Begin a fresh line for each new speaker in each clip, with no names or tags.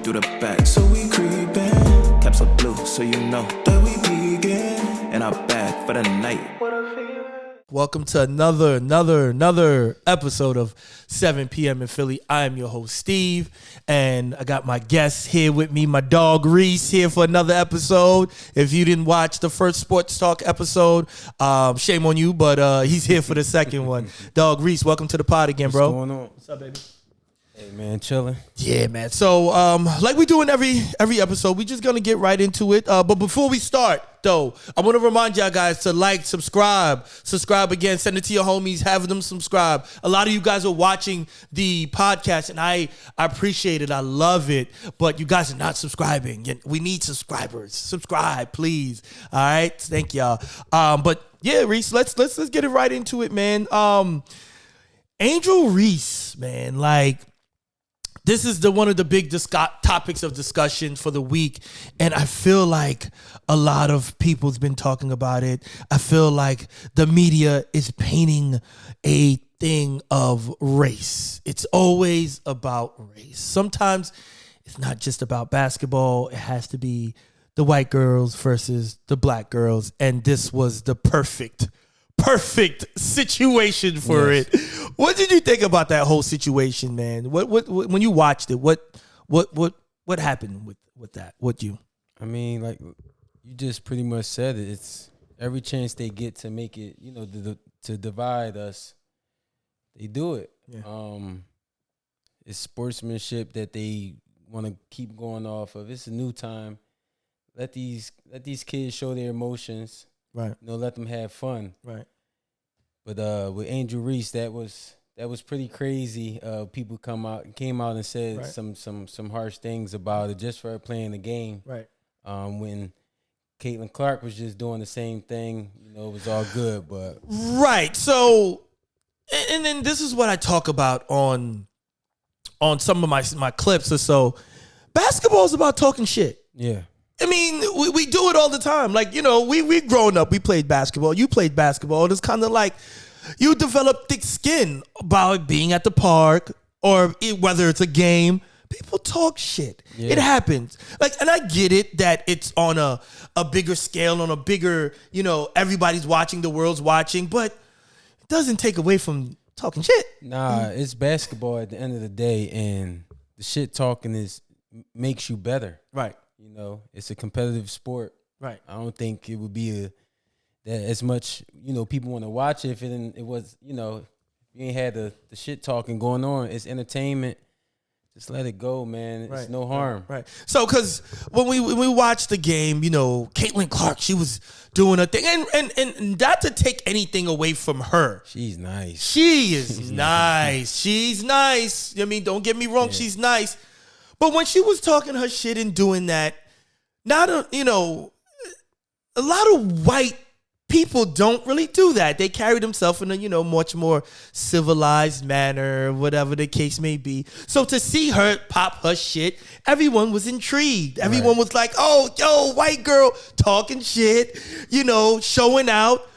through the back. So we creepin', caps are blue, so you know that we peeking. And I'm back for the night.
Welcome to another episode of 7 p.m. in Philly. I am your host, Steve, and I got my guests here with me, my dog Reese, here for another episode. If you didn't watch the first Sports Talk episode, shame on you, but he's here for the second one. Dog Reese, welcome to the pod again, bro.
What's going on?
What's up, baby?
Hey, man, chilling.
Yeah, man. So, like we do in every episode, we just gonna get right into it. But before we start, though, I want to remind y'all guys to like, subscribe again, send it to your homies, have them subscribe. A lot of you guys are watching the podcast, and I appreciate it. I love it, but you guys are not subscribing. We need subscribers. Subscribe, please. All right, thank y'all. But yeah, Reese, let's get it right into it, man. Angel Reese, man, like. This is one of the big topics of discussion for the week, and I feel like a lot of people's been talking about it. I feel like the media is painting a thing of race. It's always about race. Sometimes it's not just about basketball. It has to be the white girls versus the black girls, and this was the perfect situation for it. What did you think about that whole situation, man? What when you watched it, what happened with that?
I mean, like you just pretty much said it. It's every chance they get to make it, to divide us, they do it. Yeah. It's sportsmanship that they want to keep going off of. It's a new time. Let these kids show their emotions.
Right.
Let them have fun.
Right.
But with Angel Reese, that was pretty crazy. People came out and said some harsh things about it just for her playing the game.
Right.
When Caitlin Clark was just doing the same thing, it was all good. But
right. So, and then this is what I talk about on some of my clips or so. Basketball is about talking shit.
Yeah.
I mean, we do it all the time. Like, we grown up. We played basketball. You played basketball. It's kind of like you develop thick skin about being at the park or whether it's a game. People talk shit. Yeah. It happens. And I get it that it's on a bigger scale, on a bigger, everybody's watching, the world's watching, but it doesn't take away from talking shit.
Nah, it's basketball at the end of the day, and the shit talking makes you better.
Right.
It's a competitive sport.
Right.
I don't think it would be that as much, people want to watch it if it was, you ain't had the shit talking going on. It's entertainment. Just let it go, man. It's no harm.
Right. So, because when we watched the game, Caitlin Clark, she was doing her thing. And not to take anything away from her.
She is
nice. She's nice. I mean, don't get me wrong. Yeah. She's nice. But when she was talking her shit and doing that, a lot of white people don't really do that. They carry themselves in a, much more civilized manner, whatever the case may be. So to see her pop her shit, everyone was intrigued. Everyone was like, oh, yo, white girl talking shit, showing out.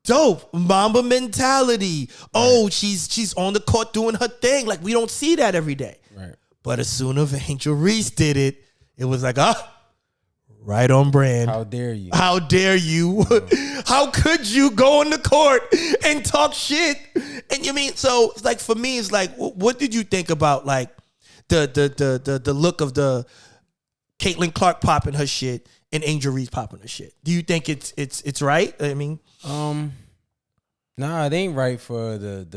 Dope. Mamba mentality. Right. Oh, she's on the court doing her thing. Like, we don't see that every day.
Right.
But as soon as Angel Reese did it, it was like, right on brand.
How dare you?
How dare you? How could you go on the court and talk shit? And so like for me, it's like, what did you think about like the look of the Caitlin Clark popping her shit and Angel Reese popping her shit? Do you think it's right? I mean,
nah, it ain't right for the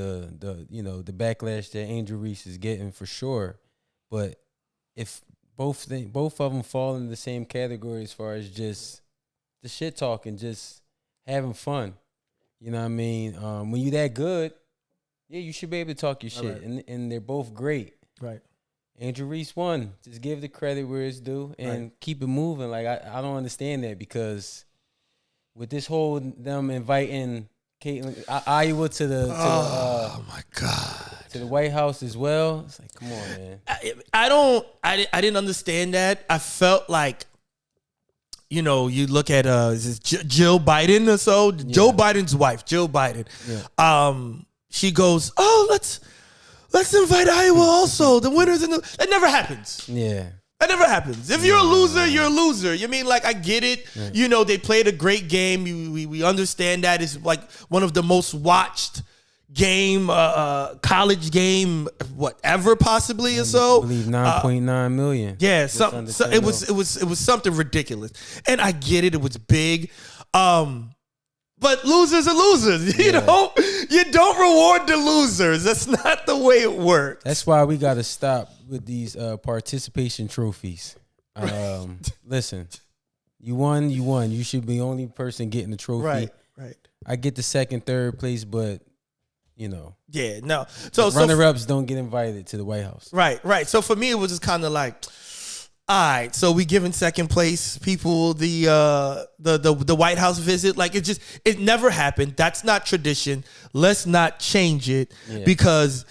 backlash that Angel Reese is getting for sure. But if both of them fall in the same category as far as just the shit talking, just having fun, you know what I mean? When you that good, yeah, you should be able to talk your shit, right. and they're both great.
Right.
Angel Reese won. Just give the credit where it's due and keep it moving. Like I don't understand that, because with this whole them inviting Caitlin Iowa to the
oh my God,
to the White House as well. It's like, come on, man.
I didn't understand that. I felt like, you look at is this Jill Biden or so? Yeah. Joe Biden's wife, Jill Biden. Yeah. She goes, oh, let's invite Iowa also. The winners that never happens.
Yeah.
That never happens. If you're a loser, you're a loser. You mean, like, I get it.
Right.
You know, they played a great game. We understand that. It's like one of the most watched game, college game, whatever possibly or so.
I believe 9.9 million.
Yeah,
Just
something.
under
It was something ridiculous, and I get it. It was big. But losers are losers. You know, you don't reward the losers. That's not the way it works.
That's why we got to stop with these participation trophies. Listen, you won. You should be the only person getting the trophy.
Right.
I get the second, third place, but you know,
Yeah, no. So
runner-ups don't get invited to the White House.
Right. So for me, it was just kind of like, all right, so we giving second place people the White House visit. Like, it never happened. That's not tradition. Let's not change it because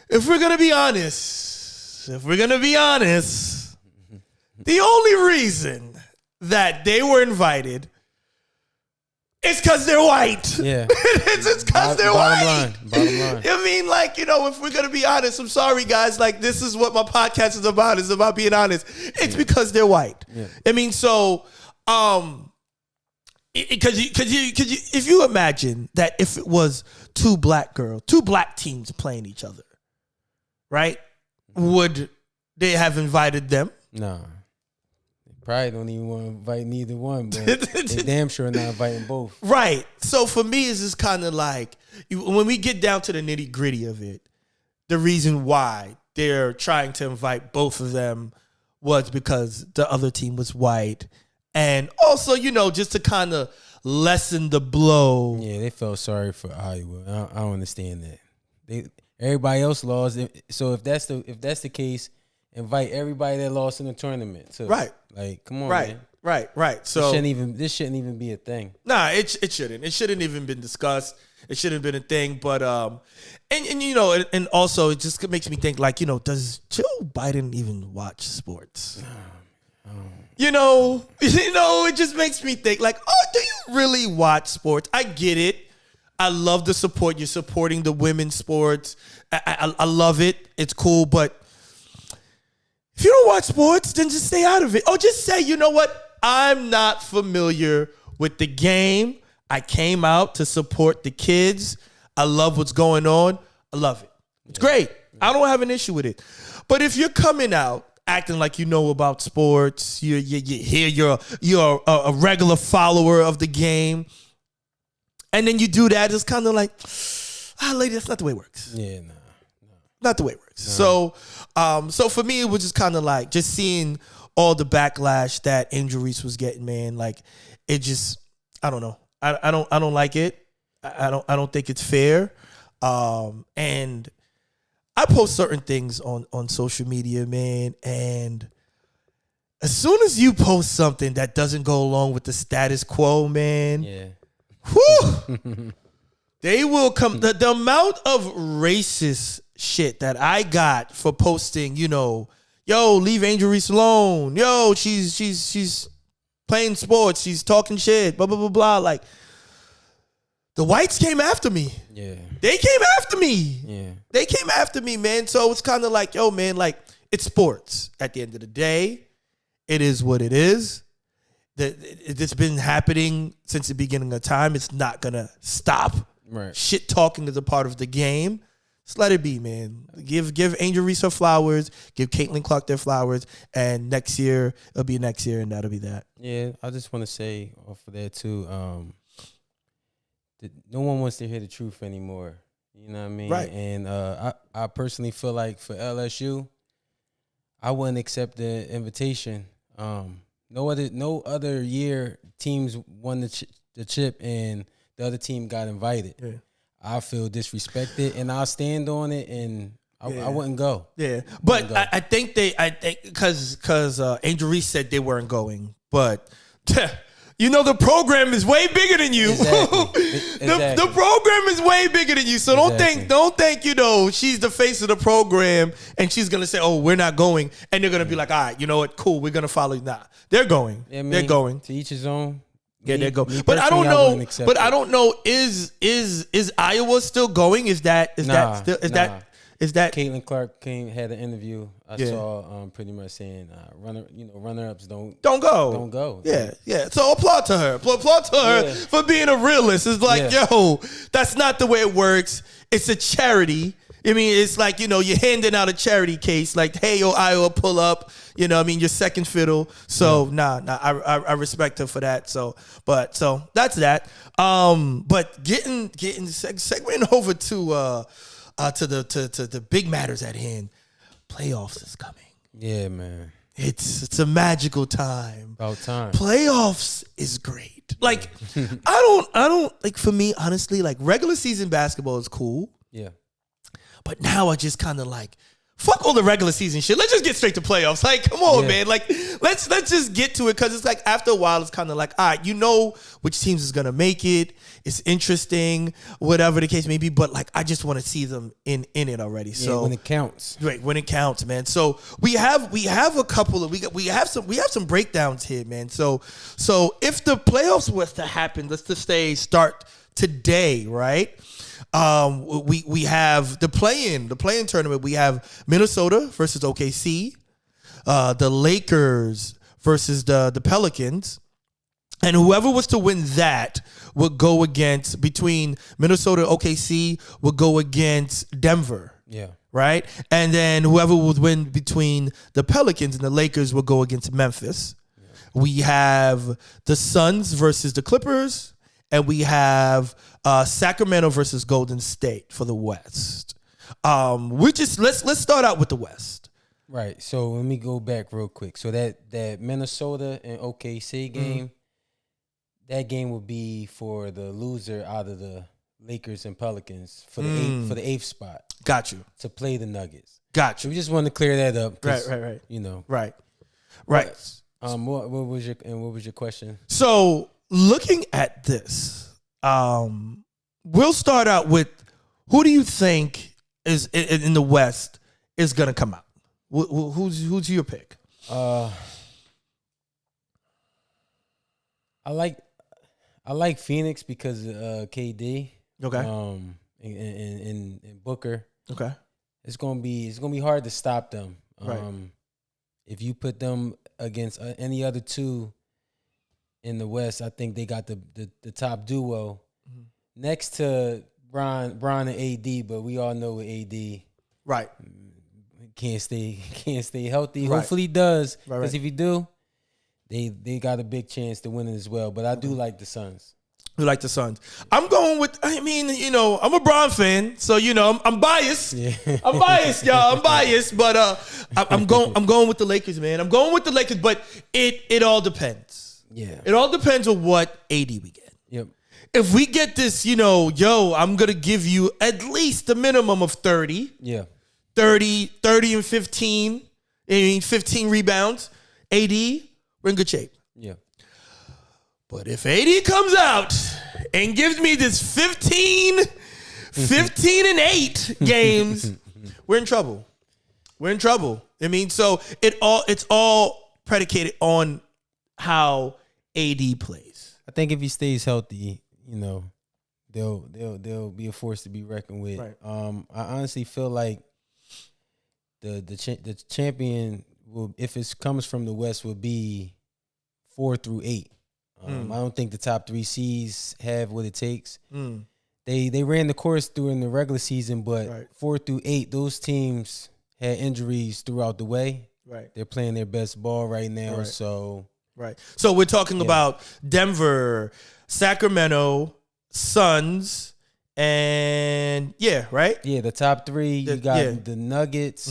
if we're gonna be honest, the only reason that they were invited is because they're white.
Yeah,
it's because they're white.
Bottom line.
I mean, like, you know, if we're gonna be honest, I'm sorry, guys. Like, this is what my podcast is about. It's about being honest. It's because they're white. Yeah. I mean, so, because if you imagine that if it was two black teams playing each other, right? Would they have invited them?
No. Probably don't even want to invite neither one, but they damn sure not inviting both.
Right. So for me, it's just kind of like, when we get down to the nitty gritty of it, the reason why they're trying to invite both of them was because the other team was white. And also, you know, just to kind of lessen the blow.
Yeah, they felt sorry for Iowa. I don't understand that. Everybody else lost. So if that's the case, invite everybody that lost in the tournament too.
Right.
Like, come on, man.
Right. So
this shouldn't even be a thing.
Nah, it shouldn't. It shouldn't even been discussed. It shouldn't have been a thing. But and you know, and also it just makes me think, like, you know, does Joe Biden even watch sports? You know, it just makes me think, like, oh, do you really watch sports? I get it. I love the support. You're supporting the women's sports. I love it. It's cool, but if you don't watch sports, then just stay out of it. Or just say, you know what? I'm not familiar with the game. I came out to support the kids. I love what's going on. I love it. It's great. I don't have an issue with it. But if you're coming out acting like you know about sports, you're a regular follower of the game, and then you do that, it's kind of like, lady, that's not the way it works.
Yeah, no.
Not the way it works. No. So for me, it was just kind of like just seeing all the backlash that Angel Reese was getting, man. Like, it just, I don't know. I don't like it. I don't think it's fair. And I post certain things on social media, man. And as soon as you post something that doesn't go along with the status quo, man, whew, they will come. The amount of racist shit that I got for posting, you know, yo, leave Angel Reese alone. Yo, she's playing sports. She's talking shit. Blah, blah, blah, blah. Like, the whites came after me. Yeah. They came after me. Yeah. They came after me, man. So it's kind of like, yo, man, like, it's sports. At the end of the day, it is what it is. It's been happening since the beginning of time. It's not going to stop.
Right.
Shit talking is a part of the game. Just let it be, man. Give Angel Reese her flowers. Give Caitlin Clark their flowers. And next year, it'll be next year, and that'll be that.
Yeah, I just want to say for that, too, no one wants to hear the truth anymore. You know what I mean?
Right.
And I personally feel like for LSU, I wouldn't accept the invitation. No other year teams won the chip and the other team got invited. Yeah. I feel disrespected, and I'll stand on it, and I wouldn't go. Yeah,
but I think because Angel Reese said they weren't going, but you know the program is way bigger than you. Exactly. The program is way bigger than you. So don't think you know she's the face of the program and she's gonna say, oh, we're not going, and they're gonna be like, all right, you know what, cool, we're gonna follow you. Nah, they're going. Yeah, they're going.
To each his own.
Yeah, they're going. But I don't know. Is Iowa still going? Is that Is that
Caitlin Clark had an interview I saw pretty much saying runner-ups don't go.
Yeah. So applaud to her. Applaud to her for being a realist. It's like, yo, that's not the way it works. It's a charity. I mean, it's like, you're handing out a charity case, like, hey, yo, Iowa, pull up, your second fiddle. So, I respect her for that. So that's that. But segueing over to the big matters at hand, playoffs is coming.
Yeah, man.
It's a magical time.
About time.
Playoffs is great. Like, I don't like, for me, honestly, like, regular season basketball is cool.
Yeah.
But now I just kind of like, fuck all the regular season shit. Let's just get straight to playoffs. Like, come on, man. Like, let's just get to it, because it's like, after a while, it's kind of like, all right, you know which teams is gonna make it. It's interesting, whatever the case may be. But like, I just want to see them in it already. So
when it counts,
right? When it counts, man. So we have a couple of we have some breakdowns here, man. So if the playoffs was to happen, let's just start today, right? We have the play-in tournament. We have Minnesota versus OKC, the Lakers versus the Pelicans, and whoever was to win that would go against, between Minnesota and OKC, would go against Denver.
Yeah.
Right? And then whoever would win between the Pelicans and the Lakers would go against Memphis. Yeah. We have the Suns versus the Clippers, and we have Sacramento versus Golden State for the West. Let's start out with the West.
Right. So let me go back real quick. So that Minnesota and OKC game, that game would be for the loser out of the Lakers and Pelicans for the eighth spot.
Got you.
To play the Nuggets.
Got you.
So we just want to clear that up.
Right. Right.
What was your question?
So looking at this, we'll start out with, who do you think is in the West is gonna come out? Who's your pick?
I like Phoenix because KD.
Okay.
And Booker.
Okay.
It's gonna be hard to stop them.
Right.
If you put them against any other two in the West, I think they got the top duo next to Bron and AD. But we all know with AD,
right,
can't stay healthy.
Right.
Hopefully he does, because
right.
if he do, they got a big chance to win it as well. But I do like the Suns.
You like the Suns? I'm going with. I mean, I'm a Bron fan, so I'm biased.
Yeah.
I'm biased, y'all. I'm biased, but I'm going with the Lakers, man. I'm going with the Lakers, but it all depends.
Yeah.
It all depends on what AD we get.
Yep.
If we get this, I'm gonna give you at least a minimum of 30.
Yeah.
30 and 15. 15 rebounds. AD, we're in good shape.
Yeah.
But if AD comes out and gives me this 15 and 8 games, we're in trouble. We're in trouble. I mean, so it's all predicated on how AD plays.
I think if he stays healthy, they'll be a force to be reckoned with.
Right.
I honestly feel like the champion will, if it comes from the West, will be 4 through 8. I don't think the top 3 seeds have what it takes. They ran the course during the regular season, but 4 through 8, those teams had injuries throughout the way.
Right.
They're playing their best ball right now.
Right.
So
we're talking about Denver, Sacramento, Suns, and right?
Yeah, the top 3. You got the Nuggets,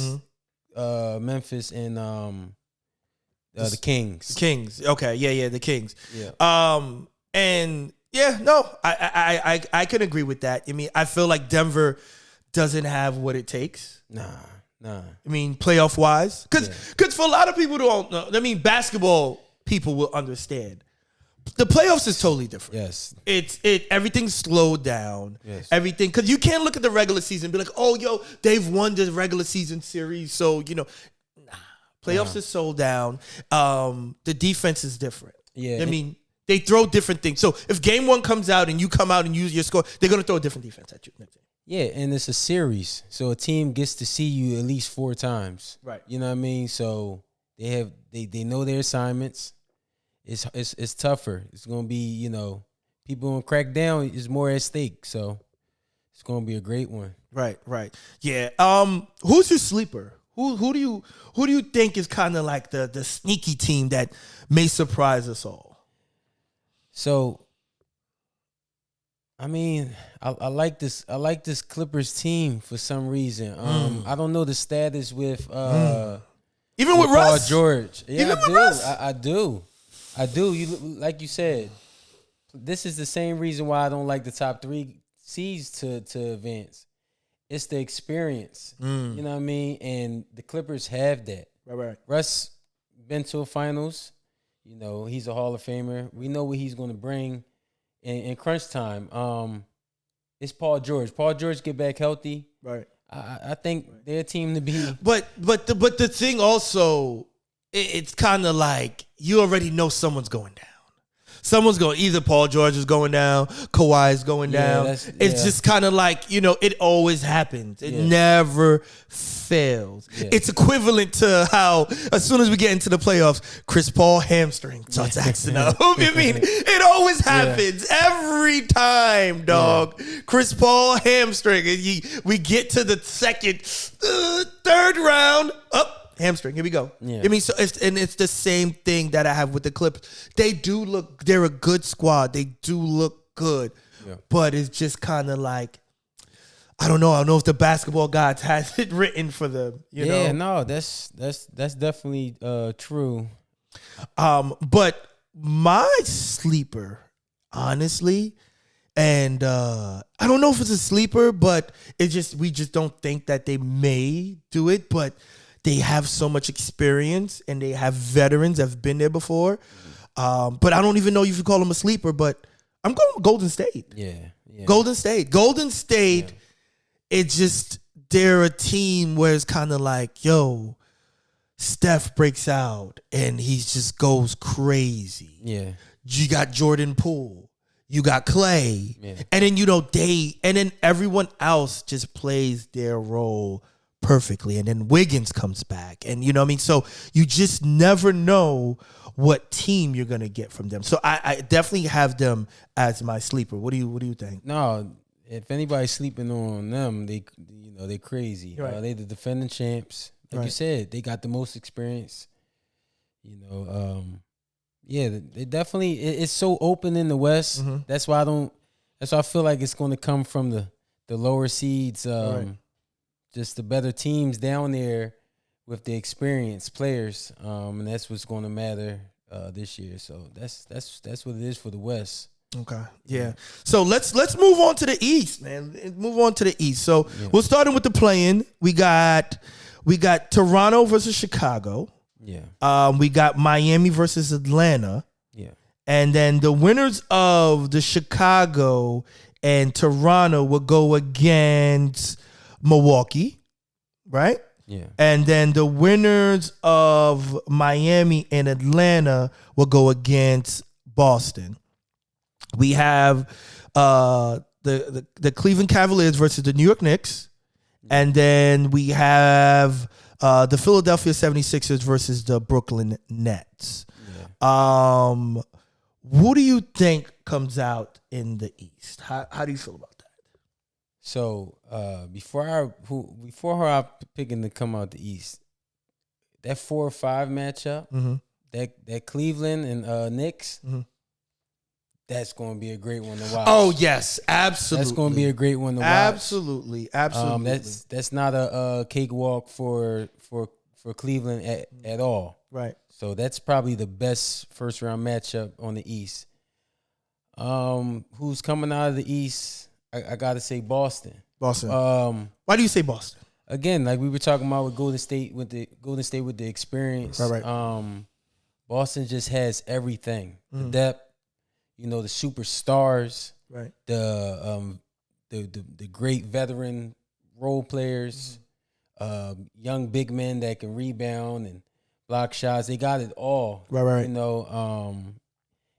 Memphis, and the Kings.
The Kings. Okay. Yeah, the Kings.
Yeah.
And I can agree with that. I mean, I feel like Denver doesn't have what it takes.
Nah.
I mean, playoff wise, because for a lot of people who don't know, I mean, basketball people will understand. The playoffs is totally different.
Yes.
Everything's slowed down.
Yes.
Everything, because you can't look at the regular season and be like, oh, they've won the regular season series, so playoffs is sold down. The defense is different.
Yeah.
I mean, they throw different things. So if game 1 comes out and you come out and use your score, they're gonna throw a different defense at you.
Yeah, and it's a series, so a team gets to see you at least 4 times.
Right.
You know what I mean? So they know their assignments. It's tougher. It's gonna be, people gonna crack down. It's more at stake. So it's gonna be a great one.
Right. Yeah. Who's your sleeper? Who do you think is kind of like the sneaky team that may surprise us all?
So, I mean, I like this. I like this Clippers team for some reason. I don't know the status with
Even with
Paul
Russ?
George. Yeah,
Even
I
with
do.
Russ?
I do. You like you said. This is the same reason why I don't like the top 3 seeds to advance. It's the experience. You know what I mean? And the Clippers have that.
Right.
Russ been to a finals. He's a Hall of Famer. We know what he's going to bring in crunch time. It's Paul George. Paul George get back healthy.
Right.
I think they're a team to be.
But the thing also, it's kind of like you already know someone's going down. Someone's going, either Paul George is going down, Kawhi is going down. It's just kind of like, it always happens. It never fails. Yeah. It's equivalent to how, as soon as we get into the playoffs, Chris Paul hamstring starts acting up. I mean, it always happens every time, dog. Yeah. Chris Paul hamstring. And we get to the second, third round, hamstring. Here we go. Yeah. I mean, it's the same thing that I have with the Clippers. They're a good squad. They do look good. Yeah. But it's just kind of like, I don't know if the basketball gods has it written for them. You know?
No, that's definitely true.
But my sleeper, honestly, and I don't know if it's a sleeper, but we just don't think that they may do it, but they have so much experience and they have veterans that have been there before. But I don't even know if you call them a sleeper, but I'm going with Golden State.
Yeah.
Golden State. It's just, they're a team where it's kind of like, Steph breaks out and he just goes crazy.
Yeah.
You got Jordan Poole. You got Clay. Yeah. And then, and then everyone else just plays their role perfectly. And then Wiggins comes back. And you know what I mean? So you just never know what team you're going to get from them. So I definitely have them as my sleeper. What do you think?
No, if anybody's sleeping on them, they crazy. Right. They the defending champs. Like you said, they got the most experience. They definitely, it's so open in the West. Mm-hmm. That's why I feel like it's going to come from the lower seeds. Just the better teams down there with the experienced players, and that's what's going to matter this year. So that's what it is for the West.
Okay, yeah. So let's move on to the East, man. Move on to the East. So we'll start with the play-in. We got Toronto versus Chicago. Yeah. We got Miami versus Atlanta. Yeah. And then the winners of the Chicago and Toronto will go against Milwaukee, right? Yeah. And then the winners of Miami and Atlanta will go against Boston. We have the Cleveland Cavaliers versus the New York Knicks. And then we have the Philadelphia 76ers versus the Brooklyn Nets. Yeah. Who do you think comes out in the East? How do you feel about that?
So before I picking to come out the East, that 4 or 5 matchup, mm-hmm. that Cleveland and Knicks, mm-hmm. that's going to be a great one to watch.
Oh yes, absolutely.
That's going to be a great one to watch.
Absolutely.
That's not a cakewalk for Cleveland at all.
Right.
So that's probably the best first round matchup on the East. Who's coming out of the East? I gotta say Boston.
Boston. Why do you say Boston?
Again, like we were talking about with Golden State with the experience.
Right.
Boston just has everything. Mm. The depth, the superstars, right? The great veteran role players, young big men that can rebound and block shots. They got it all.
Right.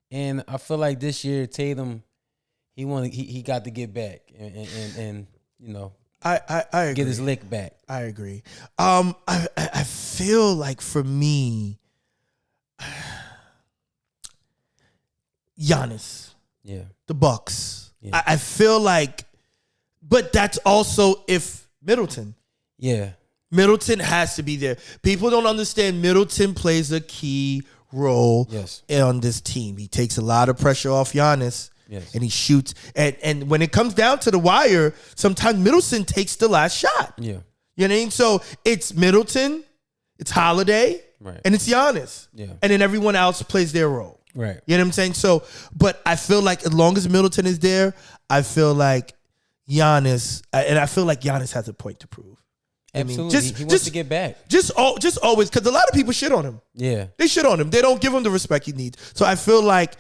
And I feel like this year Tatum, he got to get back, and
I agree.
get his lick back.
I agree. I feel like for me, Giannis, the Bucks.
Yeah.
I feel like, but that's also if Middleton.
Yeah.
Middleton has to be there. People don't understand Middleton plays a key role on this team. He takes a lot of pressure off Giannis.
Yes.
And he shoots. And when it comes down to the wire, sometimes Middleton takes the last shot.
Yeah.
You know what I mean? So it's Middleton, it's Holiday, and it's Giannis.
Yeah.
And then everyone else plays their role.
Right.
You know what I'm saying? So, but I feel like as long as Middleton is there, I feel like Giannis, and I feel like Giannis has a point to prove.
Absolutely. He wants to get back.
Just always, because a lot of people shit on him.
Yeah.
They shit on him. They don't give him the respect he needs. So I feel like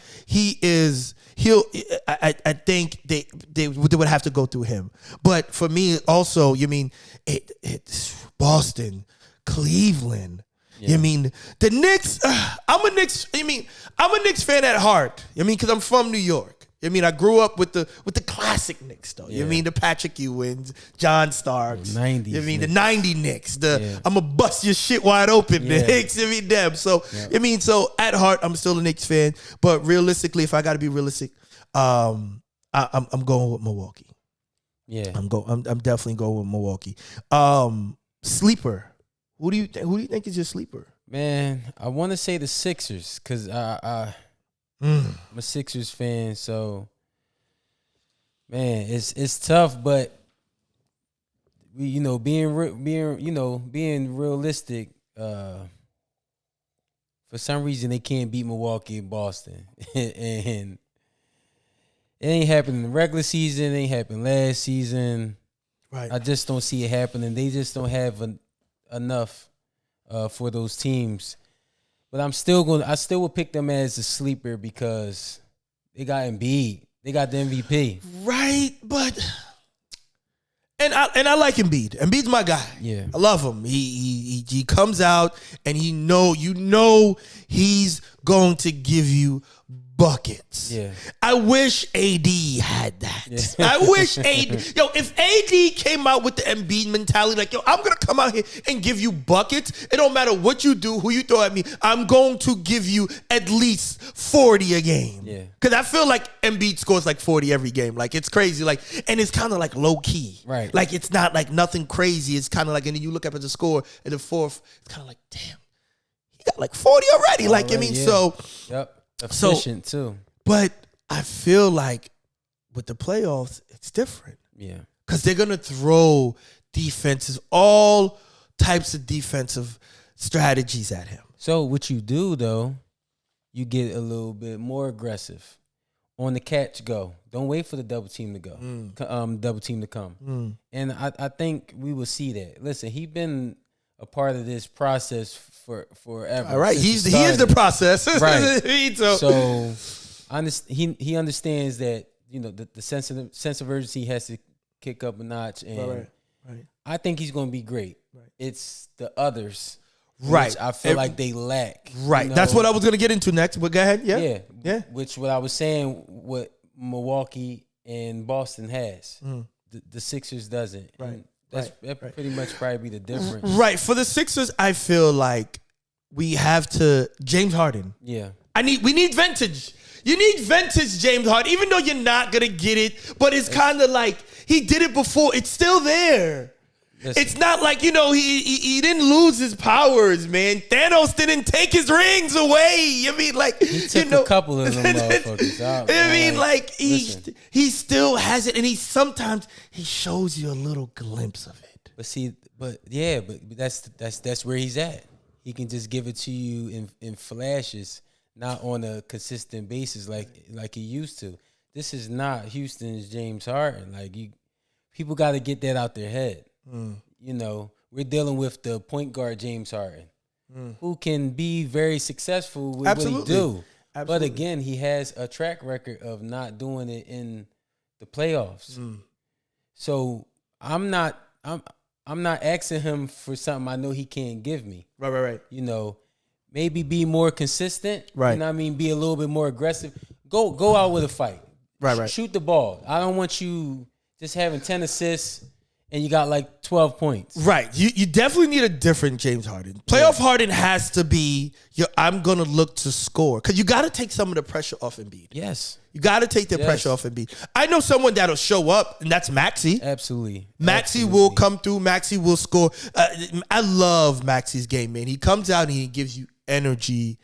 I think they would have to go through him. But for me also, it's Boston, Cleveland.
Yeah.
You mean the Knicks? I'm a Knicks fan at heart. Because I'm from New York. I grew up with the classic Knicks though.
Yeah.
The Patrick Ewings, John Starks.
90s
the 90 Knicks. I'm gonna bust your shit wide open.
Yeah.
Knicks. them. So so at heart, I'm still a Knicks fan. But realistically, if I got to be realistic, I'm going with Milwaukee.
Yeah,
I'm definitely going with Milwaukee. Sleeper. Who do you think is your sleeper?
Man, I want to say the Sixers because I'm a Sixers fan, so man, it's tough, but we being realistic. For some reason, they can't beat Milwaukee and Boston, and it ain't happened in the regular season. It ain't happened last season.
Right.
I just don't see it happening. They just don't have enough for those teams. But I still will pick them as a sleeper because they got Embiid. They got the MVP.
Right, but and I like Embiid. Embiid's my guy.
Yeah.
I love him. He comes out and he's going to give you buckets.
Yeah.
I wish AD had that.
Yeah.
I wish AD. If AD came out with the Embiid mentality, like, I'm going to come out here and give you buckets. It don't matter what you do, who you throw at me. I'm going to give you at least 40 a game.
Yeah.
Because I feel like Embiid scores like 40 every game. Like, it's crazy. Like, and it's kind of like low key.
Right.
Like, it's not like nothing crazy. It's kind of like, and then you look up at the score in the fourth, it's kind of like, damn, he got like 40 already.
Yeah.
So.
Yep. Efficient too.
But I feel like with the playoffs, it's different.
Yeah.
Because they're going to throw defenses, all types of defensive strategies at him.
So what you do, though, you get a little bit more aggressive. On the catch, go. Don't wait for the double team to go. Double team to come. And I think we will see that. Listen, he's been a part of this process for forever.
All right. He is the process.
Right.
So
he understands that, the sense of urgency has to kick up a notch. And
right.
I think he's going to be great. Right. It's the others.
Right.
Which I feel like they lack.
Right. That's what I was going to get into next, but go ahead. Yeah.
Yeah. Which what I was saying, what Milwaukee and Boston has. The Sixers doesn't.
Right.
And that pretty much probably be the difference.
Right. For the Sixers, I feel like we have to James Harden.
Yeah.
We need vintage. You need vintage James Harden, even though you're not gonna get it, but it's kind of like he did it before. It's still there. Listen. It's not like, he didn't lose his powers, man. Thanos didn't take his rings away.
He took a couple of them motherfuckers out.
He still has it, and sometimes he shows you a little glimpse of it.
But that's where he's at. He can just give it to you in flashes, not on a consistent basis like he used to. This is not Houston's James Harden. People got to get that out their head. We're dealing with the point guard James Harden, who can be very successful with what he do. Absolutely. But again, he has a track record of not doing it in the playoffs. So I'm not asking him for something I know he can't give me.
Right.
Maybe be more consistent.
Right.
You know what I mean? Be a little bit more aggressive. Go out with a fight.
Right.
Shoot the ball. I don't want you just having 10 assists and you got like 12 points.
Right. You definitely need a different James Harden. Playoff Harden has to be I'm going to look to score. Because you got to take some of the pressure off Embiid.
Yes.
You got to take the pressure off Embiid. I know someone that'll show up, and that's Maxey.
Absolutely.
Maxey will come through. Maxey will score. I love Maxey's game, man. He comes out and he gives you energy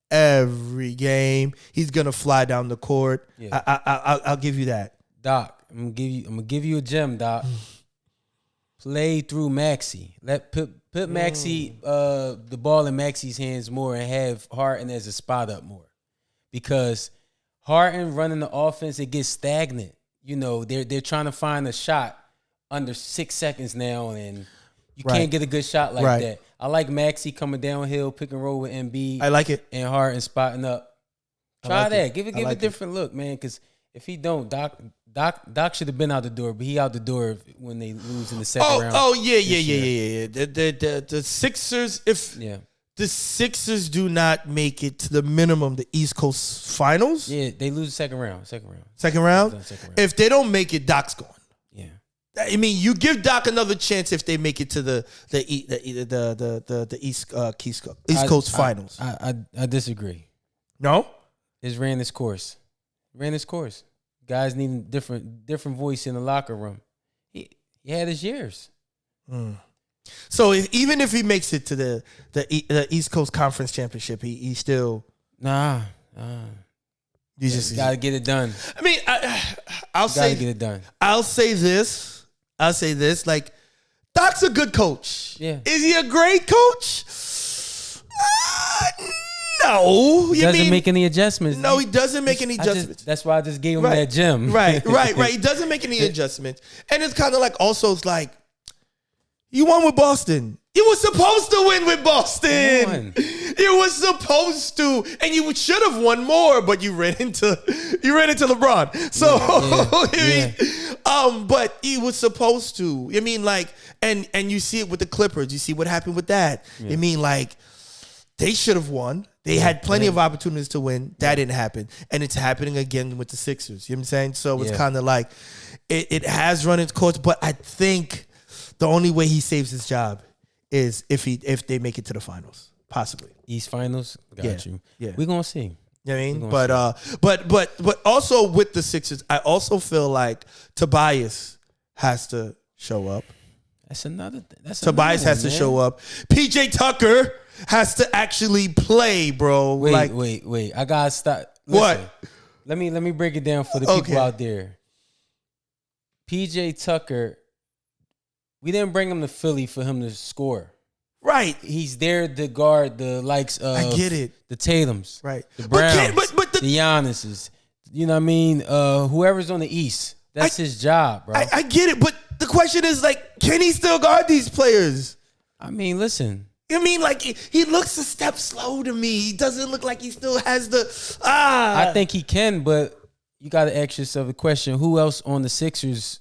every game. He's going to fly down the court. Yeah. I'll give you that.
Doc, I'm gonna give you a gem, Doc. Play through Maxey. Put Maxey the ball in Maxey's hands more and have Harden as a spot up more. Because Harden running the offense, it gets stagnant. You know, they're trying to find a shot under 6 seconds now, and you can't get a good shot like that. I like Maxey coming downhill, pick and roll with Embiid.
I like it.
And Harden spotting up. Try that. Give it
like
a different look, man, because if he don't, Doc should have been out the door, but he out the door when they lose in the second round.
Oh, yeah. The Sixers, the Sixers do not make it to the minimum, the East Coast Finals.
Yeah, they lose the second round.
Second round? If they don't make it, Doc's gone.
Yeah.
I mean, you give Doc another chance if they make it to the East Coast Finals.
I disagree.
No?
It's ran its course. Guys need a different voice in the locker room. He had his years.
So even if he makes it to the East Coast Conference Championship, he still you just
gotta get it done.
I mean, I'll say
get it done.
I'll say this. Like, Doc's a good coach.
Yeah.
Is he a great coach? No.
He doesn't make any adjustments.
No, he doesn't make any adjustments.
That's why I just gave him that gem.
Right. He doesn't make any adjustments. And it's kind of like, also, it's like, you won with Boston. You were supposed to win with Boston. You were supposed to. And you should have won more, but you ran into LeBron. So, but he was supposed to. I mean, like, and you see it with the Clippers. You see what happened with that. Yeah. I mean, like, they should have won. They had plenty of opportunities to win. That didn't happen. And it's happening again with the Sixers. You know what I'm saying? So it's kind of like it has run its course, but I think the only way he saves his job is if they make it to the finals. Possibly.
East Finals? Got you.
Yeah.
We're gonna see.
You know what I mean? But also with the Sixers, I also feel like Tobias has to show up.
That's another thing.
Tobias has to show up. PJ Tucker has to actually play, bro.
Wait. I gotta stop. Listen,
what?
Let me break it down for the people out there. PJ Tucker, we didn't bring him to Philly for him to score.
Right.
He's there to guard the likes of
I get it.
The Tatums.
Right.
The Browns.
But the
Giannis's. You know what I mean? Whoever's on the East. That's his job, bro.
I get it, but the question is, like, can he still guard these players?
I mean, listen.
I mean, like, he looks a step slow to me. He doesn't look like he still has the
I think he can, but you got to ask yourself a question: who else on the Sixers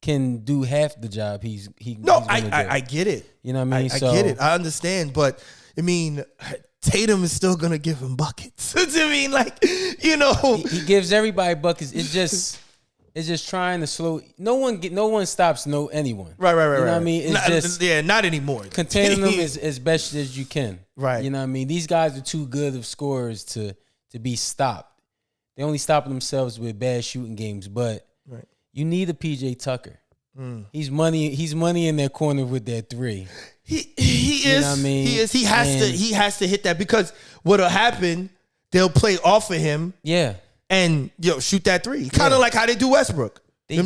can do half the job he's
I get it.
You know what I mean?
I get it. I understand, but I mean, Tatum is still gonna give him buckets. I mean, like, you know,
he gives everybody buckets. It's just trying to slow. No one stops anyone.
Right.
You know what I mean? It's
not anymore.
Containing them as best as you can.
Right.
You know what I mean? These guys are too good of scorers to be stopped. They only stop themselves with bad shooting games, but you need a PJ Tucker. He's money in that corner with that three.
He is. You know what I mean? He is. He has to hit that, because what'll happen, they'll play off of him.
Yeah.
And shoot that three. Kind of like how they do Westbrook.
They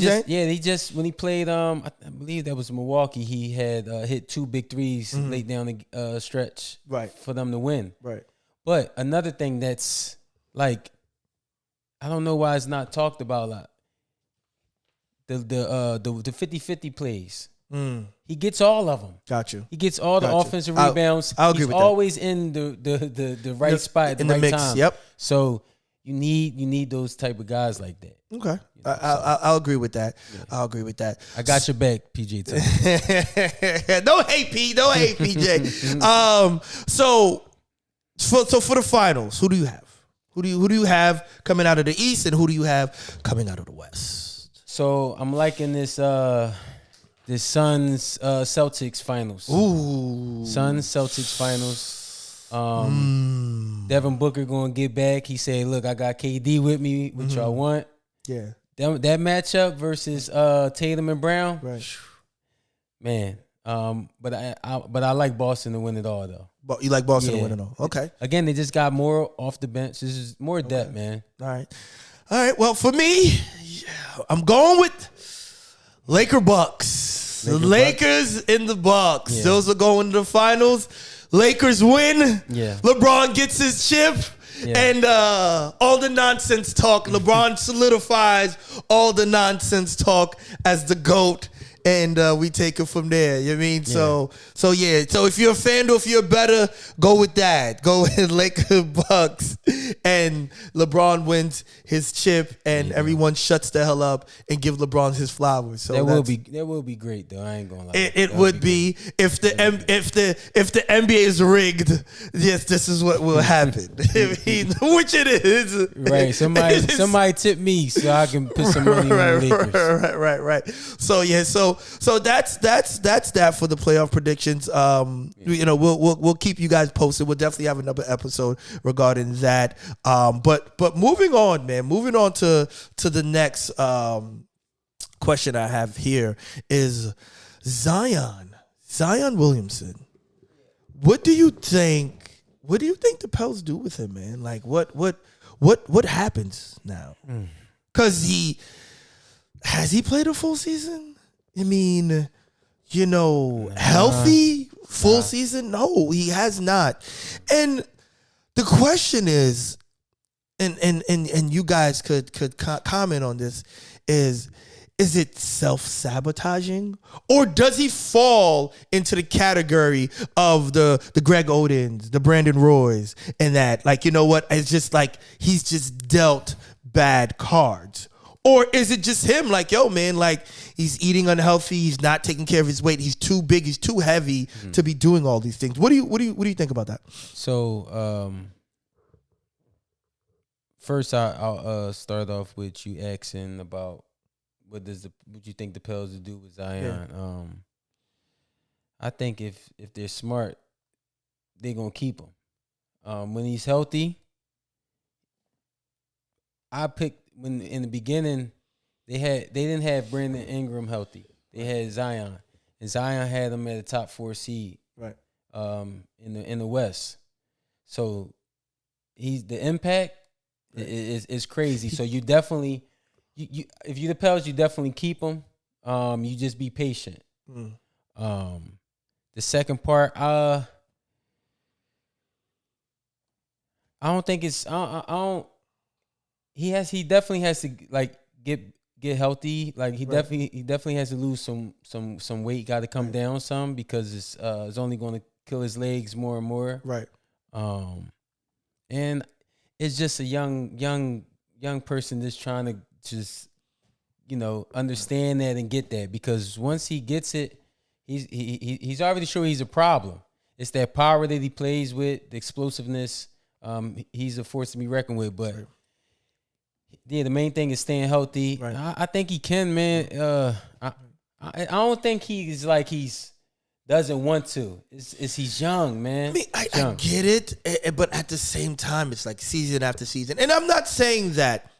just when he played I believe that was Milwaukee, he had hit 2 big threes late down the stretch for them to win. Right. But another thing that's like, I don't know why it's not talked about a lot. The 50-50 plays. He gets all of them. Got you. He gets all the offensive rebounds.
I'll agree with that.
He's always in the right spot at the right time. Yep. So you need those type of guys like that.
Okay. I'll agree with that. Yeah. I'll agree with that.
I got your back, PJ.
Don't hate P. Don't hate PJ. So for the finals, who do you have? Who do you have coming out of the East, and who do you have coming out of the West?
So I'm liking this this Suns Celtics finals.
Ooh.
Suns Celtics finals. Devin Booker gonna get back. He said, "Look, I got KD with me, which y'all want."
Yeah.
That matchup versus Tatum and Brown,
Right.
man. But I like Boston to win it all though.
But you like Boston to win it all. Okay.
Again, they just got more off the bench. This is more depth, man.
All right. Well, for me, I'm going with Laker Bucks. The Lakers in the Bucks.
Yeah.
Those are going to the finals. Lakers win.
Yeah.
LeBron gets his chip.
Yeah.
And all the nonsense talk. LeBron solidifies all the nonsense talk as the GOAT. And we take it from there. You know what I mean?
Yeah.
So yeah. So if you're a fan, or if you're better, go with that. Go with Lakers Bucks, and LeBron wins his chip, and everyone shuts the hell up and give LeBron his flowers. So
that will be great though. I ain't gonna lie.
It would be if the NBA is rigged. Yes, this is what will happen. I mean, which it is.
Right. Somebody tip me so I can put some money on the Lakers.
Right. So yeah. So that's that for the playoff predictions. You know, we'll keep you guys posted. We'll definitely have another episode regarding that. But moving on, man. Moving on to the next question I have here is Zion Williamson. What do you think? What do you think the Pels do with him, man? Like what happens now? Because has he played a full season? I mean, you know, healthy full season? No, he has not. And the question is, and you guys could comment on this, is it self-sabotaging, or does he fall into the category of the Greg Odens, the Brandon Roys, and that, like, you know what, it's just like he's just dealt bad cards? Or is it just him, like, yo, man, like, he's eating unhealthy, he's not taking care of his weight, he's too big, he's too heavy to be doing all these things? What do you think about that?
So, first I'll start off with you asking about what you think the Pels will do with Zion.
Yeah.
I think if they're smart, they're gonna keep him. When he's healthy, when in the beginning they didn't have Brandon Ingram healthy. They had Zion, and Zion had them at a top 4 seed,
Right.
In the West. So the impact is crazy. So you definitely if you're the Pels, you definitely keep them. You just be patient. The second part, I don't think it's I don't. He definitely has to like get healthy. Like he definitely has to lose some weight. Got to come down some because it's only going to kill his legs more and more.
Right.
And it's just a young person that's trying to just, you know, understand that and get that, because once he gets it, he's already sure he's a problem. It's that power that he plays with, the explosiveness. He's a force to be reckoned with, but. Right. Yeah, the main thing is staying healthy. Right. I think he can, man. I don't think he's doesn't want to. He's young, man.
I mean, I get it, but at the same time, it's like season after season. And I'm not saying that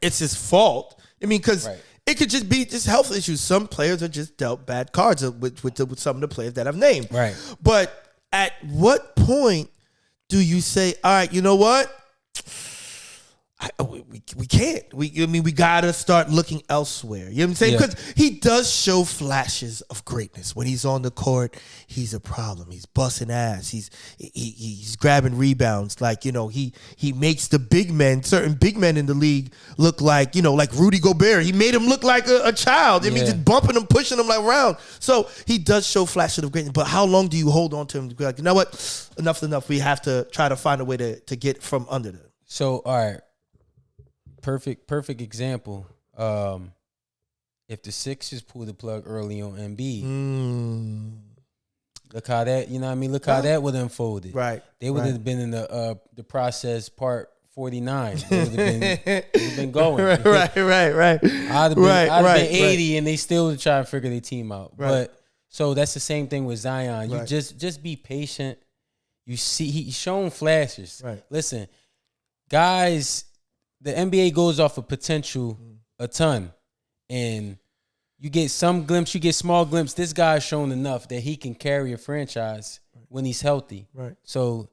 it's his fault. I mean, because it could just be just health issues. Some players are just dealt bad cards with some of the players that I've named.
Right.
But at what point do you say, all right, you know what? We can't. We gotta start looking elsewhere. You know what I'm saying? Because he does show flashes of greatness. When he's on the court, he's a problem. He's busting ass. He's grabbing rebounds. Like, you know, he makes certain big men in the league look like, you know, like Rudy Gobert. He made him look like a child. I mean, just bumping him, pushing him like around. So he does show flashes of greatness. But how long do you hold on to him to be like, you know what? Enough's enough. We have to try to find a way to get from under them.
So, all right. Perfect example. If the Sixers pull the plug early on Embiid, look how that, you know what I mean? Look how that would have unfolded.
Right.
They would have been in the process part 49. It would have been going.
right.
I'd have been 80,
right.
and they still try to figure their team out.
Right.
But so that's the same thing with Zion. You
Right.
just be patient. You see, he's showing flashes.
Right.
Listen, guys, the NBA goes off of potential a ton, and you get some glimpse, you get small glimpse. This guy's shown enough that he can carry a franchise when he's healthy.
Right.
So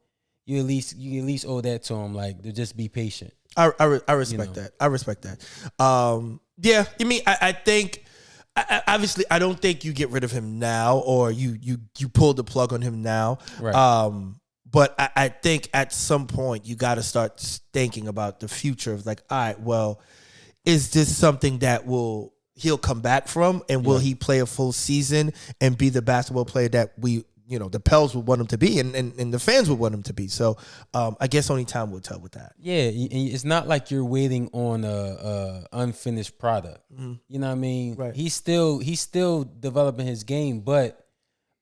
you at least owe that to him. Like, to just be patient.
I respect that. I respect that. Yeah, I mean, I think obviously I don't think you get rid of him now, or you pull the plug on him now.
Right.
But I think at some point you got to start thinking about the future of like, all right, well, is this something that he'll come back from, and will he play a full season and be the basketball player that the Pels would want him to be, and the fans would want him to be. So I guess only time will tell with that.
Yeah, it's not like you're waiting on a unfinished product. Mm-hmm. You know what I mean?
Right.
He's still developing his game, but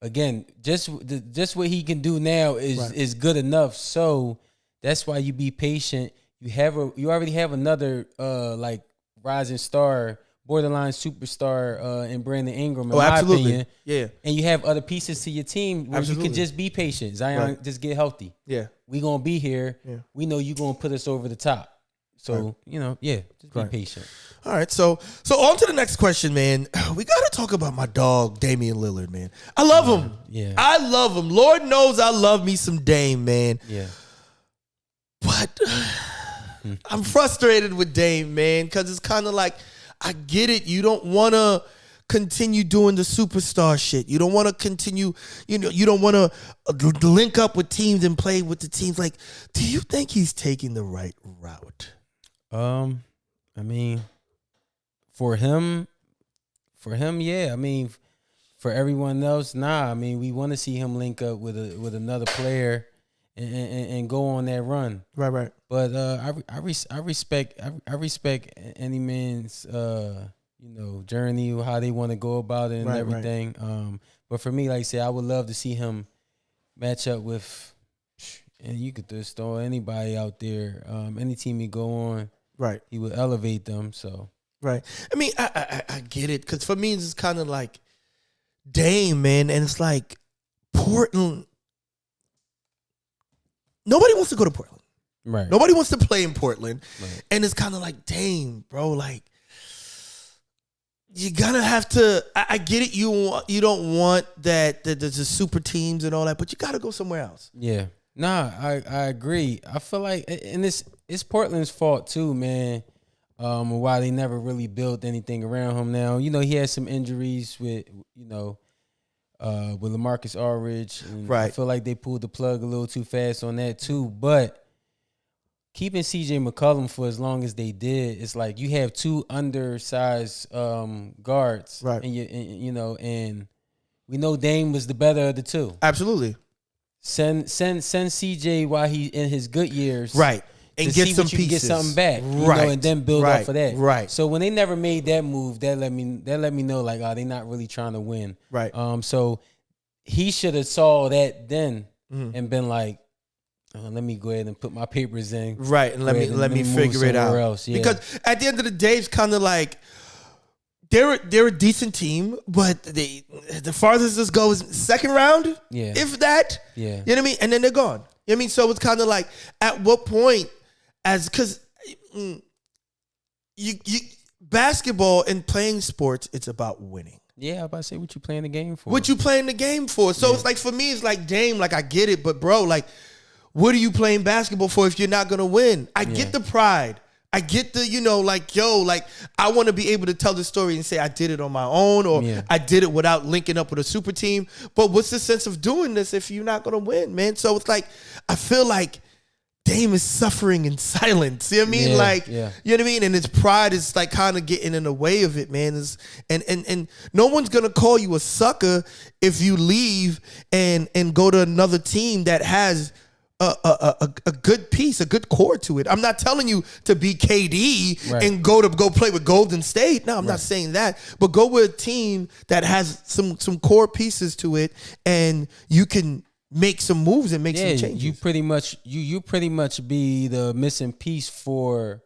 again, just what he can do now is good enough. So that's why you be patient. You already have another like rising star, borderline superstar in Brandon Ingram, in my opinion.
Yeah.
And you have other pieces to your team where you can just be patient. Zion, just get healthy.
Yeah.
We going to be here. Yeah. We know you going to put us over the top. So, just be patient.
All right. So on to the next question, man. We got to talk about my dog, Damian Lillard, man. I love him.
Yeah.
I love him. Lord knows I love me some Dame, man.
Yeah.
But I'm frustrated with Dame, man, because it's kind of like, I get it. You don't want to continue doing the superstar shit. You don't want to continue, you don't want to link up with teams and play with the teams. Like, do you think he's taking the right route?
I mean, for him, yeah. I mean, for everyone else, nah. I mean, we want to see him link up with another player and go on that run.
Right.
But I respect any man's journey, how they want to go about it and everything. Right. But for me, like I said, I would love to see him match up with, and you could just throw anybody out there, any team he go on.
Right.
He would elevate them. So.
Right. I mean, I get it, because for me it's kind of like Dame, man, and it's like Portland. Nobody wants to go to Portland.
Right.
Nobody wants to play in Portland.
Right.
And it's kind of like, dang, bro, like, you're gonna have to. I get it. You don't want that there's the super teams and all that, but you got to go somewhere else.
Yeah. Nah, I agree. I feel like, and it's Portland's fault too, man. Why they never really built anything around him. Now, he had some injuries with LaMarcus Aldridge. And
right.
I feel like they pulled the plug a little too fast on that too. But keeping CJ McCollum for as long as they did, it's like you have two undersized guards.
Right.
And we know Dame was the better of the two.
Absolutely.
Send CJ while he in his good years.
Right. And get some pieces.
Get something back.
Right.
And then build off of that.
Right.
So when they never made that move, that let me know, like, they're not really trying to win.
Right.
So he should have saw that then and been like, let me go ahead and put my papers in.
Right. And let me figure it out.
Else. Yeah.
Because at the end of the day, it's kind of like they're a decent team, but the farthest this goes second round.
Yeah.
If that.
Yeah.
You know what I mean? And then they're gone. You know what I mean? So it's kind of like, at what point, because you basketball and playing sports, it's about winning.
Yeah, I'm about to say, what you playing the game for?
What you playing the game for? So it's like, for me, it's like, Dame, like, I get it, but bro, like, what are you playing basketball for if you're not gonna win? I get the pride. I get the, I want to be able to tell the story and say I did it on my own, or I did it without linking up with a super team. But what's the sense of doing this if you're not gonna win, man? So it's like, I feel like Dame is suffering in silence. You know what I mean? You know what I mean? And his pride is like kind of getting in the way of it, man. And no one's gonna call you a sucker if you leave and go to another team that has a good piece, a good core to it. I'm not telling you to be KD and go play with Golden State. No, I'm not saying that. But go with a team that has some core pieces to it, and you can make some moves and make some changes.
You pretty much be the missing piece for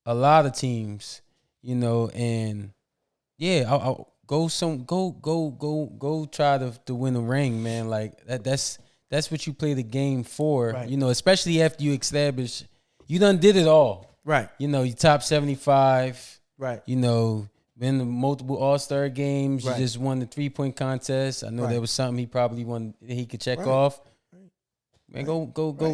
a lot of teams, and I'll go try to win a ring, man. Like that's what you play the game for,
right.
Especially after you establish you done did it all.
Right.
You top 75.
Right.
Been to multiple All-Star games.
Right.
You just won the 3-point contest. I know
right.
that was something he probably wanted he could check off. Man, go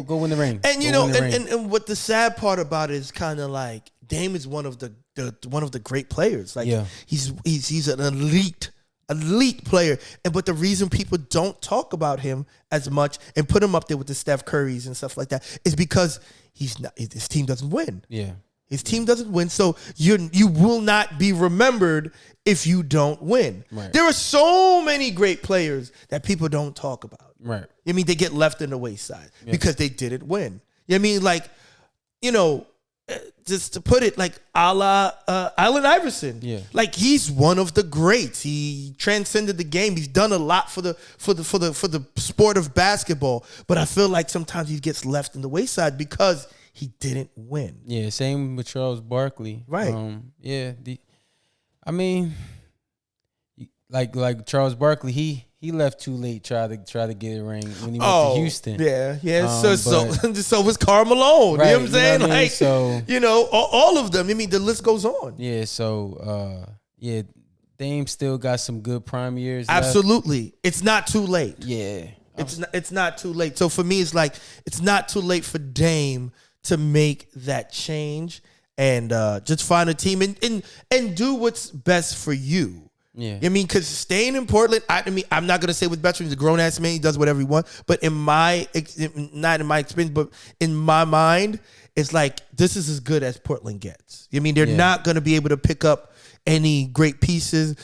win the ring.
And and what the sad part about it is kind of like Dame is one of the great players. Like he's an elite player. But the reason people don't talk about him as much and put him up there with the Steph Currys and stuff like that is because his team doesn't win.
Yeah.
His team doesn't win, so you will not be remembered if you don't win.
Right.
There are so many great players that people don't talk about.
Right.
I mean, they get left in the wayside because they didn't win. I mean, just to put it like a la Allen Iverson.
Yeah.
Like he's one of the greats. He transcended the game. He's done a lot for the sport of basketball. But I feel like sometimes he gets left in the wayside because he didn't win.
Yeah, same with Charles Barkley.
Right.
Like Charles Barkley, he left too late. Try to get a ring when he went to Houston.
Yeah. So was Karl Malone.
Right,
you know what I'm saying? All of them. I mean, the list goes on.
Yeah. So Dame still got some good prime years.
Absolutely, left. It's not too late.
Yeah,
it's not too late. So for me, it's like it's not too late for Dame to make that change and just find a team and do what's best for you.
Yeah.
I mean, because staying in Portland, I'm not going to say what's best for him. He's a grown-ass man. He does whatever he wants. But not in my experience, but in my mind, it's like this is as good as Portland gets. I mean, they're not going to be able to pick up any great pieces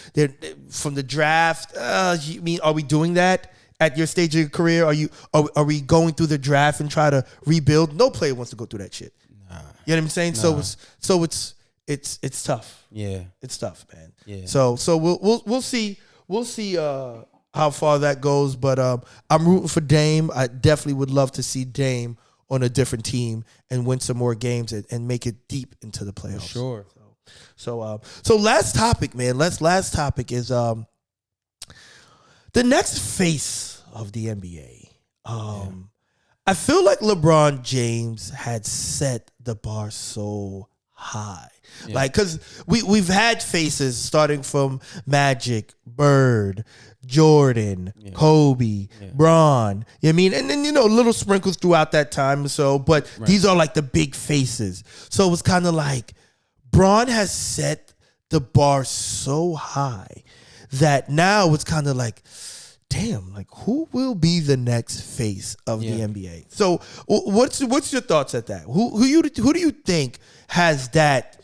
from the draft. You mean, are we doing that? At your stage of your career, are we going through the draft and try to rebuild? No player wants to go through that shit. Nah. You know what I'm saying? Nah. So it's tough.
Yeah,
it's tough, man.
Yeah.
So we'll see how far that goes. But I'm rooting for Dame. I definitely would love to see Dame on a different team and win some more games and make it deep into the playoffs.
For sure.
So last topic, man. Last topic is the next face of the NBA. I feel like LeBron James had set the bar so high. Yeah. Like, because we've had faces starting from Magic, Bird, Jordan, Kobe, Bron. You know what I mean? And then, little sprinkles throughout that time or so. But these are like the big faces. So it was kind of like Bron has set the bar so high that now it's kind of like, damn, like who will be the next face of the NBA? So what's your thoughts at that? Who do you think has that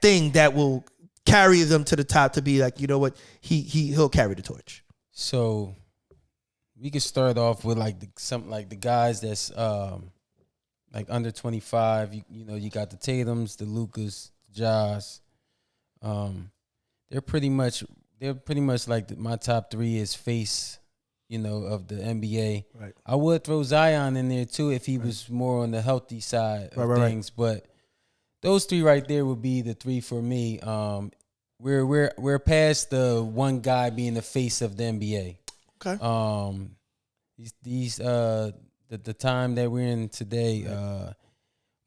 thing that will carry them to the top to be like, you know what, he'll carry the torch?
So we could start off with like the guys that's like under 25. You got the Tatums, the Lucas, the Jaws. They're pretty much like my top three is face, of the NBA. Right. I would throw Zion in there too if he was more on the healthy side of things. But those three right there would be the three for me. We're past the one guy being the face of the NBA.
Okay.
The time that we're in today,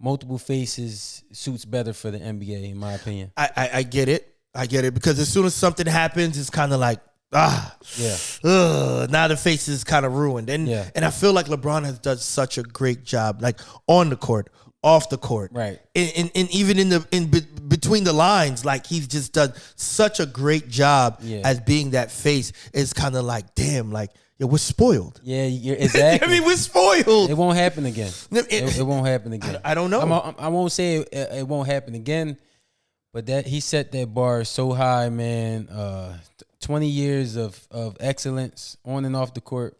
multiple faces suits better for the NBA in my opinion.
I get it. Because as soon as something happens, it's kind of like, now the face is kind of ruined. And I feel like LeBron has done such a great job, like on the court, off the court,
right?
And even in between the lines, like he's just done such a great job as being that face. It's kind of like, damn, like we're spoiled.
Yeah, exactly.
I mean, we're spoiled.
It won't happen again. It won't happen again.
I don't know.
I won't say it won't happen again. But that he set that bar so high, man. 20 years of excellence on and off the court.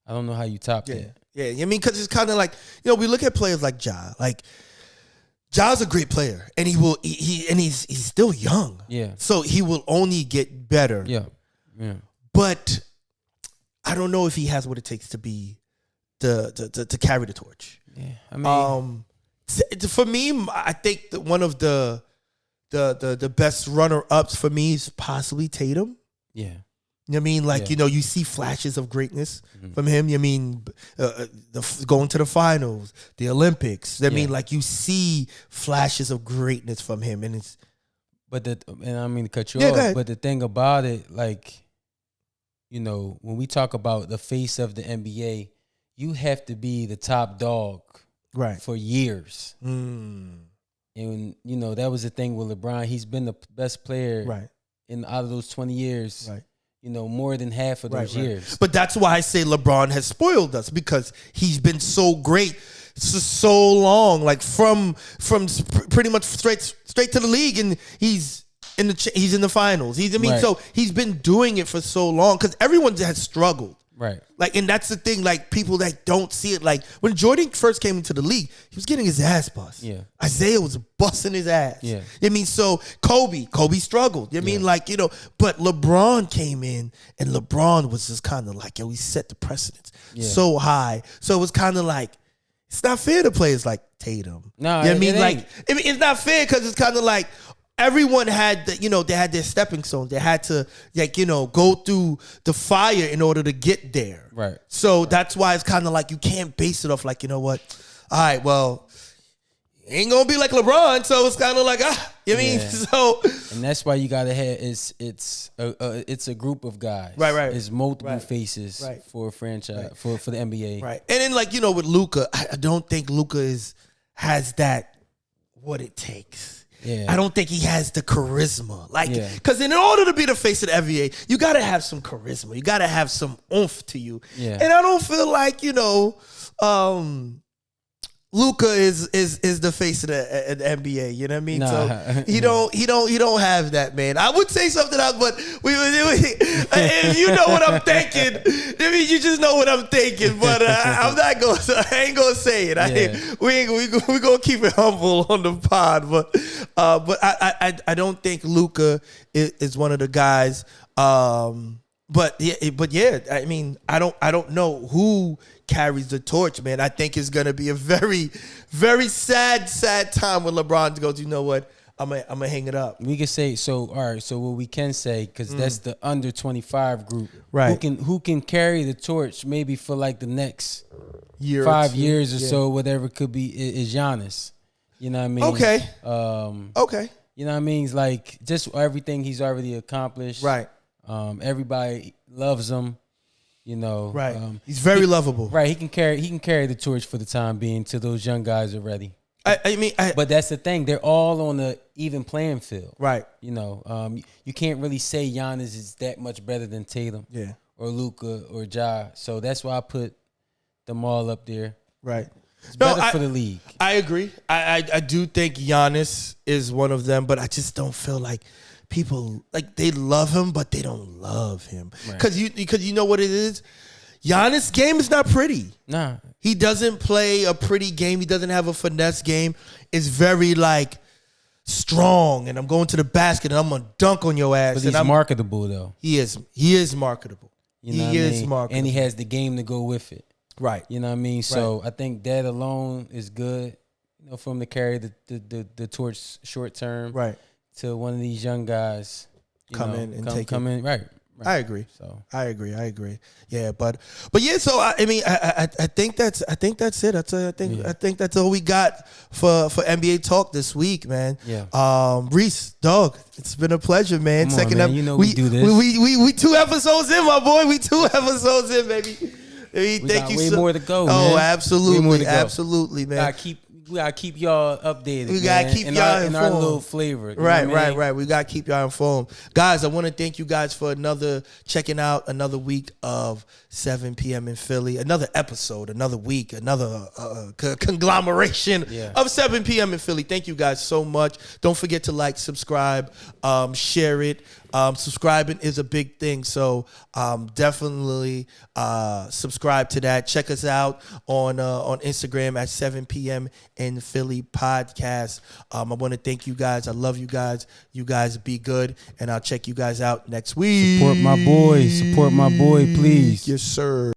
I don't know how you top that.
Yeah, I mean, because it's kind of like, we look at players like Ja. Like, Ja's a great player, and he's still young.
Yeah.
So he will only get better.
Yeah.
But I don't know if he has what it takes to be to carry the torch.
Yeah, I mean,
For me, I think that one of the best runner-ups for me is possibly Tatum.
yeah.
You know what I mean? Like, you see flashes of greatness from him. You know what I mean? Going to the finals, the Olympics. I mean, like, you see flashes of greatness from him. And it's...
And I mean to cut you
go
off,
ahead.
but the thing about it, like, when we talk about the face of the NBA, you have to be the top dog for years. And, that was the thing with LeBron. He's been the best player out of those 20 years. Right. More than half of those years.
But that's why I say LeBron has spoiled us, because he's been so great for so long, like from pretty much straight to the league, and he's in the finals. So he's been doing it for so long, because everyone has struggled. Right. Like, and that's the thing, like, people that don't see it, like, when Jordan first came into the league, he was getting his ass bust. Yeah. Isaiah was busting his ass. Yeah. So Kobe struggled. But LeBron came in, and LeBron was just kind of like, he set the precedence so high. So it was kind of like, it's not fair to players like Tatum. No, it's not fair, because it's kind of like, everyone had, they had their stepping stones. They had to, go through the fire in order to get there. Right. So that's why it's kind of like, you can't base it off like, all right, well, ain't gonna be like LeBron. So it's kind of like, So,
and that's why you gotta have it's a group of guys. Right. It's multiple faces for a franchise for the NBA.
Right. And then with Luka, I don't think Luka has that what it takes. Yeah. I don't think he has the charisma. Because in order to be the face of the NBA, you got to have some charisma. You got to have some oomph to you. Yeah. And I don't feel like, Luka is the face of the NBA. You know what I mean? Nah. So he don't have that, man. I would say something else, but if you know what I'm thinking, I mean, you just know what I'm thinking. But I'm not going. I ain't gonna say it. We gonna keep it humble on the pod. But I don't think Luka is one of the guys. But yeah, I mean, I don't know who carries the torch, man. I think it's gonna be a very, very sad time when LeBron goes, you know what? I'm gonna hang it up.
We can say so. All right. So what we can say, because that's the under 25 group, right? Who can carry the torch maybe for like the next 5 years or so, whatever it could be, is Giannis. You know what I mean?
Okay.
Okay. You know what I mean? It's like just everything he's already accomplished. Right. Everybody loves him.
Right. He's very lovable.
Right. He can carry the torch for the time being till those young guys are ready. But that's the thing. They're all on the even playing field. Right. You can't really say Giannis is that much better than Tatum. Yeah. Or Luka or Ja. So that's why I put them all up there.
Right.
It's better for the league.
I agree. I do think Giannis is one of them, but I just don't feel like people they love him, but they don't love him because you know what it is. Giannis' game is not pretty. Nah, he doesn't play a pretty game. He doesn't have a finesse game. It's very strong, and I'm going to the basket and I'm gonna dunk on your ass.
But he's marketable though.
He is marketable. He is marketable,
and he has the game to go with it.
Right.
You know what I mean? So I think that alone is good. For him to carry the torch short term. Right. To one of these young guys come in. Right.
I agree. So I agree. Yeah, but yeah. So I think that's it. I think that's all we got for NBA talk this week, man. Yeah. Reese, dog, it's been a pleasure, man.
Second up, we do this.
We 2 episodes in, my boy. We 2 episodes in, baby.
Thank you. Way more to go.
Oh,
man.
absolutely, man.
We gotta keep y'all updated.
We gotta keep y'all informed.
In our little flavor.
Right. We gotta keep y'all informed, guys. I want to thank you guys for checking out another week of 7 p.m. in Philly. Another episode, another week, another conglomeration of 7 p.m. in Philly. Thank you guys so much. Don't forget to subscribe, share it. Subscribing is a big thing, so definitely subscribe to that. Check us out on Instagram at 7 p.m. in Philly podcast. I want to thank you guys. I love you guys. You guys be good, and I'll check you guys out next week.
Support my boy, please.
Yes, sir.